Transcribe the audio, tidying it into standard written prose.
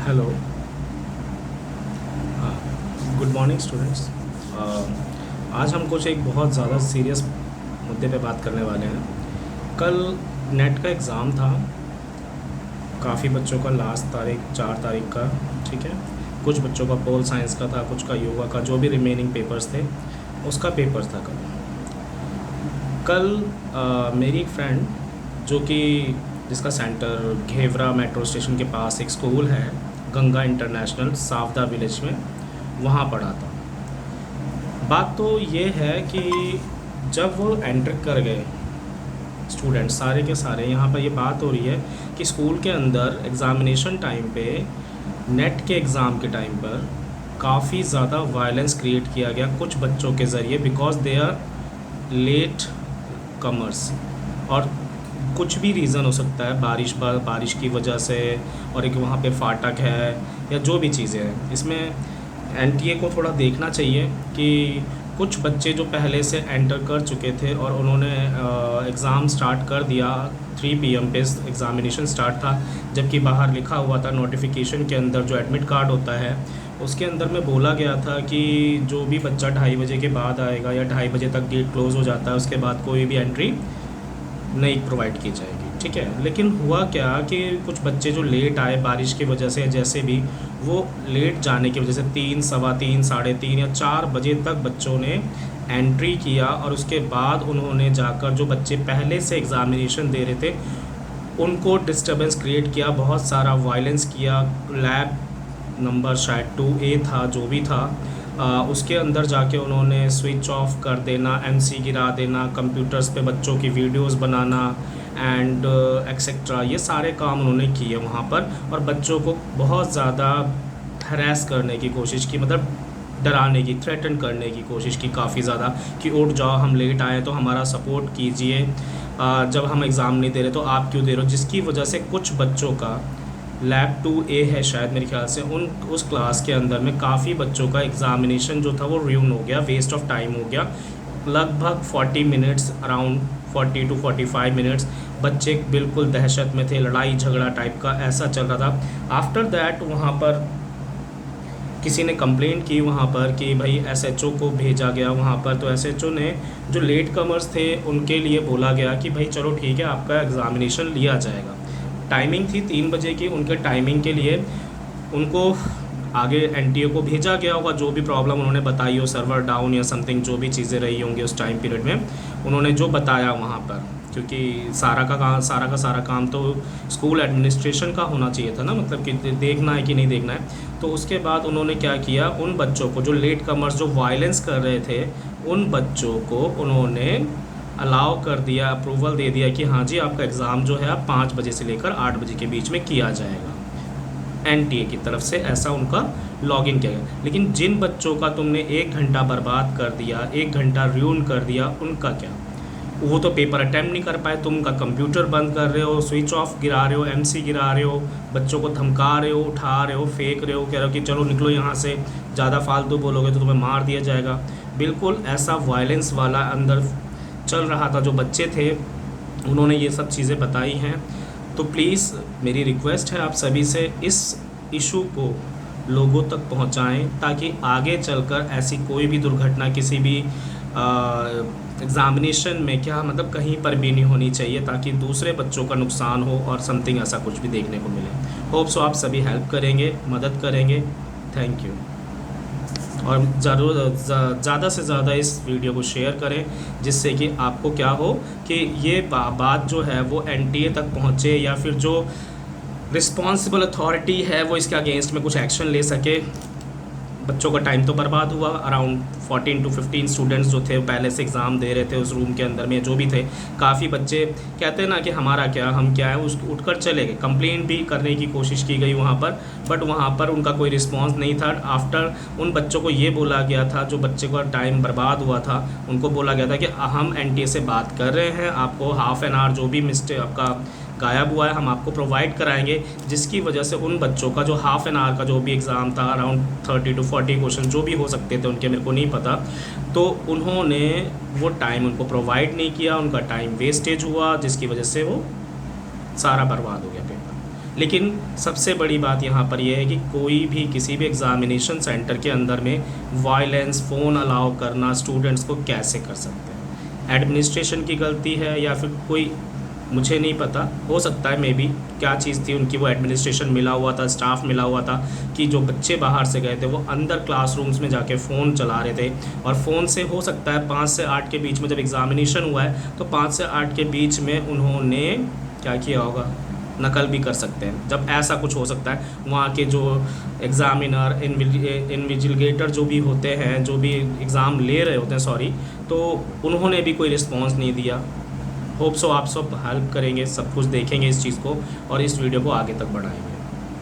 Hello. हाँ, good morning students. आज हम कुछ एक बहुत ज़्यादा सीरियस मुद्दे पे बात करने वाले हैं। कल नेट का एग्ज़ाम था। काफ़ी बच्चों का लास्ट तारीख 4 तारीख का, ठीक है। कुछ बच्चों का पोल साइंस का था, कुछ का योगा का, जो भी रिमेनिंग पेपर्स थे उसका पेपर था कल। मेरी एक फ्रेंड जो कि जिसका सेंटर घेवरा मेट्रो स्टेशन के पास एक स्कूल है, गंगा इंटरनेशनल सावदा विलेज में, वहाँ पढ़ा था। बात तो ये है कि जब वो एंटर कर गए स्टूडेंट सारे के सारे, यहाँ पर ये बात हो रही है कि स्कूल के अंदर एग्ज़ामिनेशन टाइम पे, नेट के एग्ज़ाम के टाइम पर काफ़ी ज़्यादा वायलेंस क्रिएट किया गया कुछ बच्चों के ज़रिए, because they are late comers. और कुछ भी रीज़न हो सकता है, बारिश की वजह से, और एक वहाँ पे फाटक है या जो भी चीज़ें हैं। इसमें एनटीए को थोड़ा देखना चाहिए कि कुछ बच्चे जो पहले से एंटर कर चुके थे और उन्होंने एग्ज़ाम स्टार्ट कर दिया, 3 PM पे एग्ज़ामिनेशन स्टार्ट था, जबकि बाहर लिखा हुआ था नोटिफिकेशन के अंदर, जो एडमिट कार्ड होता है उसके अंदर में बोला गया था कि जो भी बच्चा 2:30 बजे के बाद आएगा या 2:30 बजे तक गेट क्लोज़ हो जाता है, उसके बाद कोई भी एंट्री नहीं प्रोवाइड की जाएगी, ठीक है। लेकिन हुआ क्या कि कुछ बच्चे जो लेट आए बारिश की वजह से, जैसे भी वो लेट जाने की वजह से 3, सवा 3, 3:30 या 4 बजे तक बच्चों ने एंट्री किया, और उसके बाद उन्होंने जाकर जो बच्चे पहले से एग्ज़ामिनेशन दे रहे थे उनको डिस्टर्बेंस क्रिएट किया, बहुत सारा वायलेंस किया। लैब नंबर शायद 2A था, जो भी था, उसके अंदर जाके उन्होंने स्विच ऑफ कर देना, MC गिरा देना, कंप्यूटर्स पे बच्चों की वीडियोस बनाना एंड एक्सेट्रा, ये सारे काम उन्होंने किए वहाँ पर, और बच्चों को बहुत ज़्यादा हरास करने की कोशिश की, मतलब डराने की, थ्रेटन करने की कोशिश की काफ़ी ज़्यादा, कि उठ जाओ, हम लेट आए तो हमारा सपोर्ट कीजिए, जब हम एग्ज़ाम नहीं दे रहे तो आप क्यों दे रहे हो। जिसकी वजह से कुछ बच्चों का, लैब 2A है शायद मेरे ख्याल से, उस क्लास के अंदर में काफ़ी बच्चों का एग्ज़ामिनेशन जो था वो र्यून हो गया, वेस्ट ऑफ टाइम हो गया। लगभग 40 मिनट्स, अराउंड 40 to 45 मिनट्स बच्चे बिल्कुल दहशत में थे, लड़ाई झगड़ा टाइप का ऐसा चल रहा था। आफ्टर दैट वहाँ पर किसी ने कंप्लेंट की वहाँ पर कि भाई SHO को भेजा गया वहाँ पर, तो SHO ने जो लेट कमर्स थे उनके लिए बोला गया कि भाई चलो ठीक है, आपका एग्ज़ामिनेशन लिया जाएगा। टाइमिंग थी 3 बजे की, उनके टाइमिंग के लिए उनको आगे NTA को भेजा गया होगा, जो भी प्रॉब्लम उन्होंने बताई हो, सर्वर डाउन या समथिंग, जो भी चीज़ें रही होंगी उस टाइम पीरियड में, उन्होंने जो बताया वहाँ पर, क्योंकि सारा का सारा काम तो स्कूल एडमिनिस्ट्रेशन का होना चाहिए था ना, मतलब कि देखना है कि नहीं देखना है। तो उसके बाद उन्होंने क्या किया, उन बच्चों को जो लेट कमर्स जो वायलेंस कर रहे थे, उन बच्चों को उन्होंने अलाउ कर दिया, अप्रूवल दे दिया कि हाँ जी, आपका एग्ज़ाम जो है 5 बजे से लेकर 8 बजे के बीच में किया जाएगा। NTA की तरफ से ऐसा उनका लॉगिन किया गया। लेकिन जिन बच्चों का तुमने 1 घंटा बर्बाद कर दिया, 1 घंटा र्यून कर दिया, उनका क्या, वो तो पेपर अटैम्प्ट नहीं कर पाए, तुम उनका कंप्यूटर बंद कर रहे हो, स्विच ऑफ गिरा रहे हो, MC गिरा रहे हो, बच्चों को धमका रहे हो, उठा रहे हो, फेंक रहे हो, कह रहे हो कि चलो निकलो यहाँ से, ज़्यादा फालतू बोलोगे तो तुम्हें मार दिया जाएगा। बिल्कुल ऐसा वायलेंस वाला अंदर चल रहा था। जो बच्चे थे उन्होंने ये सब चीज़ें बताई हैं। तो प्लीज़ मेरी रिक्वेस्ट है आप सभी से, इस इशू को लोगों तक पहुंचाएं, ताकि आगे चलकर ऐसी कोई भी दुर्घटना किसी भी एग्ज़ामिनेशन में, क्या मतलब, कहीं पर भी नहीं होनी चाहिए, ताकि दूसरे बच्चों का नुकसान हो और समथिंग ऐसा कुछ भी देखने को मिले। होप सो आप सभी हेल्प करेंगे, मदद करेंगे। Thank you. और ज़्यादा से ज़्यादा इस वीडियो को शेयर करें, जिससे कि आपको क्या हो कि ये बात जो है वो NTA तक पहुँचे, या फिर जो रिस्पॉन्सिबल अथॉरिटी है वो इसके अगेंस्ट में कुछ एक्शन ले सके। बच्चों का टाइम तो बर्बाद हुआ, अराउंड 14 to 15 स्टूडेंट्स जो थे पहले से एग्ज़ाम दे रहे थे उस रूम के अंदर में, जो भी थे, काफ़ी बच्चे कहते हैं ना कि हमारा क्या, हम क्या है, उस उठकर चले गए। कंप्लेंट भी करने की कोशिश की गई वहाँ पर, बट वहाँ पर उनका कोई रिस्पांस नहीं था। आफ्टर उन बच्चों को ये बोला गया था, जो बच्चे का टाइम बर्बाद हुआ था, उनको बोला गया था कि हम NTA से बात कर रहे हैं, आपको हाफ़ एन आवर जो भी मिस्टेक आपका गायब हुआ है हम आपको प्रोवाइड कराएंगे। जिसकी वजह से उन बच्चों का जो हाफ़ एन आवर का जो भी एग्ज़ाम था, अराउंड 30 to 40 क्वेश्चन जो भी हो सकते थे उनके, मेरे को नहीं पता, तो उन्होंने वो टाइम उनको प्रोवाइड नहीं किया, उनका टाइम वेस्टेज हुआ, जिसकी वजह से वो सारा बर्बाद हो गया पेपर। लेकिन सबसे बड़ी बात यहाँ पर यह है कि कोई भी किसी भी एग्ज़ामिनेशन सेंटर के अंदर में वायलेंस, फ़ोन अलाउ करना स्टूडेंट्स को कैसे कर सकते हैं? एडमिनिस्ट्रेशन की गलती है या फिर कोई, मुझे नहीं पता, हो सकता है मे बी क्या चीज़ थी उनकी, वो एडमिनिस्ट्रेशन मिला हुआ था, स्टाफ मिला हुआ था कि जो बच्चे बाहर से गए थे वो अंदर क्लासरूम्स में जाके फ़ोन चला रहे थे, और फ़ोन से हो सकता है 5 से 8 के बीच में जब एग्ज़ामिनेशन हुआ है तो 5 से 8 के बीच में उन्होंने क्या किया होगा, नकल भी कर सकते हैं। जब ऐसा कुछ हो सकता है, वहाँ के जो एग्ज़ामिनर, इन्विजिलेटर जो भी होते हैं, जो भी एग्ज़ाम ले रहे होते हैं, सॉरी, तो उन्होंने भी कोई रिस्पॉन्स नहीं दिया। होप सो आप सब हेल्प करेंगे, सब कुछ देखेंगे इस चीज़ को और इस वीडियो को आगे तक बढ़ाएंगे।